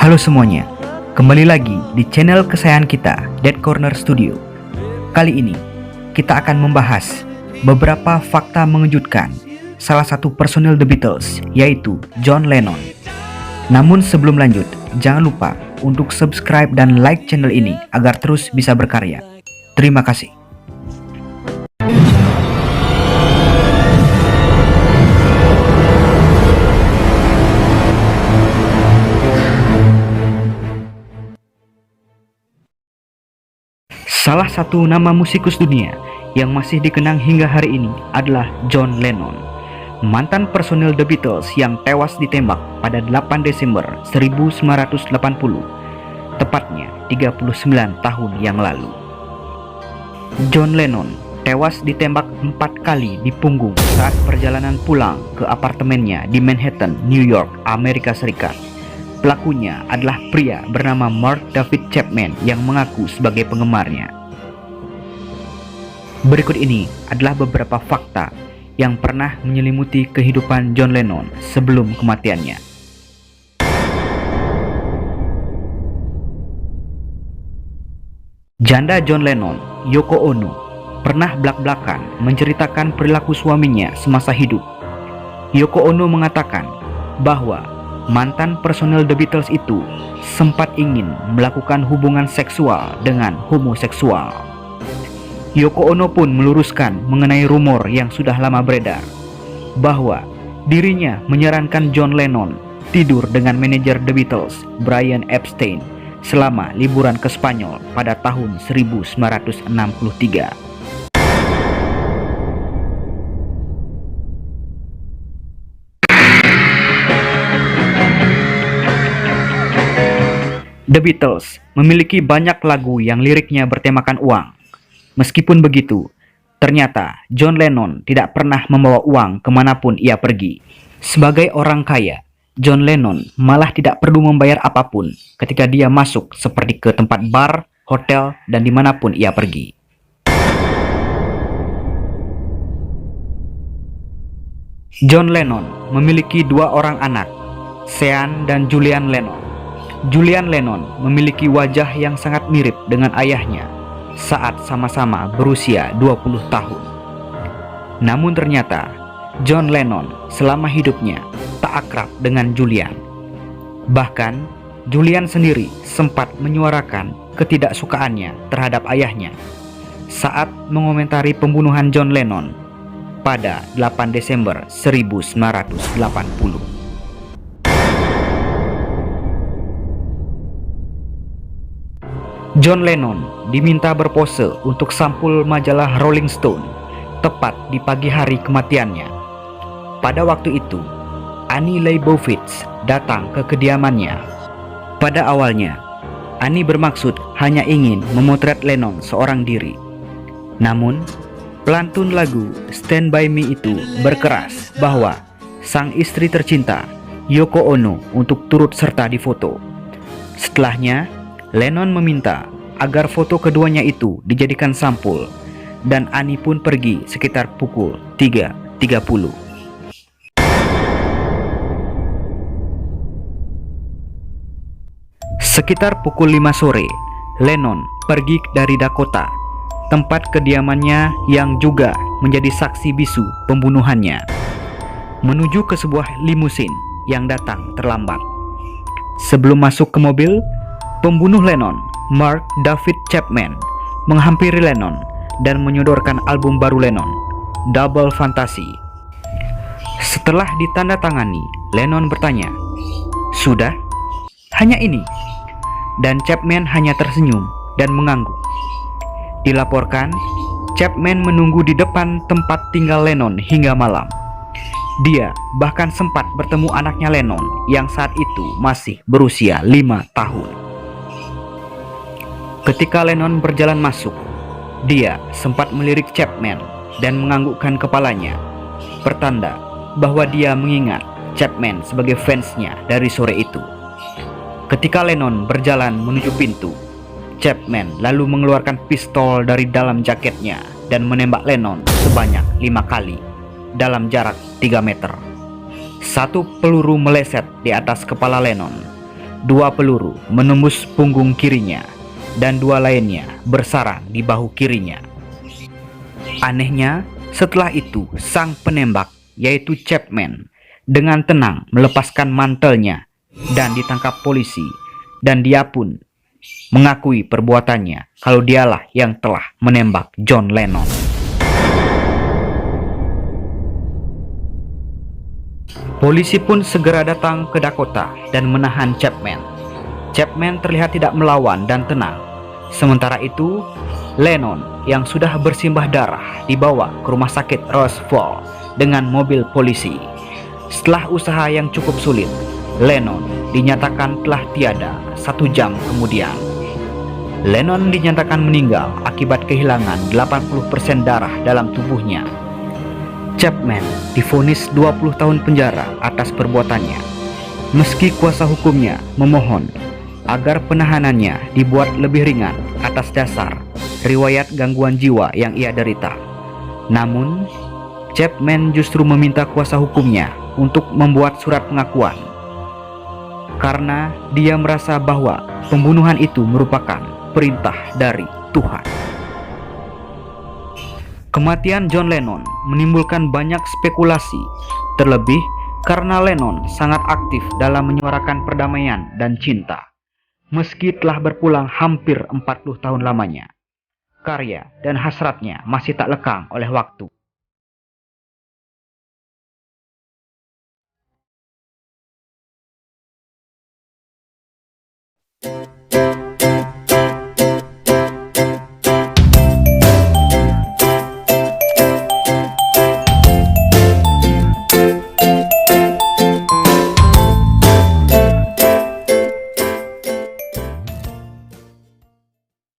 Halo semuanya, kembali lagi di channel kesayangan kita, Dead Corner Studio. Kali ini, kita akan membahas beberapa fakta mengejutkan salah satu personil The Beatles, yaitu John Lennon. Namun sebelum lanjut, jangan lupa untuk subscribe dan like channel ini agar terus bisa berkarya. Terima kasih. Salah satu nama musikus dunia yang masih dikenang hingga hari ini adalah John Lennon, mantan personil The Beatles yang tewas ditembak pada 8 Desember 1980, tepatnya 39 tahun yang lalu. John Lennon tewas ditembak 4 kali di punggung saat perjalanan pulang ke apartemennya di Manhattan, New York, Amerika Serikat. Pelakunya adalah pria bernama Mark David Chapman yang mengaku sebagai penggemarnya. Berikut ini adalah beberapa fakta yang pernah menyelimuti kehidupan John Lennon sebelum kematiannya. Janda John Lennon, Yoko Ono, pernah belak-belakan menceritakan perilaku suaminya semasa hidup. Yoko Ono mengatakan bahwa mantan personel The Beatles itu sempat ingin melakukan hubungan seksual dengan homoseksual. Yoko Ono pun meluruskan mengenai rumor yang sudah lama beredar bahwa dirinya menyarankan John Lennon tidur dengan manajer The Beatles, Brian Epstein, selama liburan ke Spanyol pada tahun 1963. The Beatles memiliki banyak lagu yang liriknya bertemakan uang. Meskipun begitu, ternyata John Lennon tidak pernah membawa uang kemanapun ia pergi. Sebagai orang kaya, John Lennon malah tidak perlu membayar apapun ketika dia masuk seperti ke tempat bar, hotel, dan dimanapun ia pergi. John Lennon memiliki 2 orang anak, Sean dan Julian Lennon. Julian Lennon memiliki wajah yang sangat mirip dengan ayahnya saat sama-sama berusia 20 tahun. Namun ternyata John Lennon selama hidupnya tak akrab dengan Julian. Bahkan Julian sendiri sempat menyuarakan ketidaksukaannya terhadap ayahnya saat mengomentari pembunuhan John Lennon pada 8 Desember 1980. John Lennon diminta berpose untuk sampul majalah Rolling Stone tepat di pagi hari kematiannya. Pada waktu itu, Annie Leibovitz datang ke kediamannya. Pada awalnya, Annie bermaksud hanya ingin memotret Lennon seorang diri. Namun, pelantun lagu Stand By Me itu berkeras bahwa sang istri tercinta, Yoko Ono, untuk turut serta di foto. Setelahnya, Lennon meminta agar foto keduanya itu dijadikan sampul, dan Annie pun pergi sekitar pukul 3.30. Sekitar pukul 5 sore, Lennon pergi dari Dakota, tempat kediamannya yang juga menjadi saksi bisu pembunuhannya, menuju ke sebuah limusin yang datang terlambat. Sebelum masuk ke mobil, pembunuh Lennon, Mark David Chapman, menghampiri Lennon dan menyodorkan album baru Lennon, Double Fantasy. Setelah ditandatangani, Lennon bertanya, "Sudah? Hanya ini?" Dan Chapman hanya tersenyum dan mengangguk. Dilaporkan, Chapman menunggu di depan tempat tinggal Lennon hingga malam. Dia bahkan sempat bertemu anaknya Lennon yang saat itu masih berusia 5 tahun. Ketika Lennon berjalan masuk, dia sempat melirik Chapman dan menganggukkan kepalanya, pertanda bahwa dia mengingat Chapman sebagai fansnya dari sore itu. Ketika Lennon berjalan menuju pintu, Chapman lalu mengeluarkan pistol dari dalam jaketnya dan menembak Lennon sebanyak 5 kali dalam jarak 3 meter. Satu peluru meleset di atas kepala Lennon, 2 peluru menembus punggung kirinya dan 2 lainnya bersarang di bahu kirinya. Anehnya, setelah itu sang penembak, yaitu Chapman, dengan tenang melepaskan mantelnya dan ditangkap polisi, dan dia pun mengakui perbuatannya kalau dialah yang telah menembak John Lennon. Polisi pun segera datang ke Dakota dan menahan Chapman. Chapman terlihat tidak melawan dan tenang. Sementara itu, Lennon yang sudah bersimbah darah dibawa ke rumah sakit Roswell dengan mobil polisi. Setelah usaha yang cukup sulit, Lennon dinyatakan telah tiada 1 jam kemudian. Lennon dinyatakan meninggal akibat kehilangan 80% darah dalam tubuhnya. Chapman divonis 20 tahun penjara atas perbuatannya, meski kuasa hukumnya memohon agar penahanannya dibuat lebih ringan atas dasar riwayat gangguan jiwa yang ia derita. Namun, Chapman justru meminta kuasa hukumnya untuk membuat surat pengakuan karena dia merasa bahwa pembunuhan itu merupakan perintah dari Tuhan. Kematian John Lennon menimbulkan banyak spekulasi, terlebih karena Lennon sangat aktif dalam menyuarakan perdamaian dan cinta. Meski telah berpulang hampir 40 tahun lamanya, karya dan hasratnya masih tak lekang oleh waktu.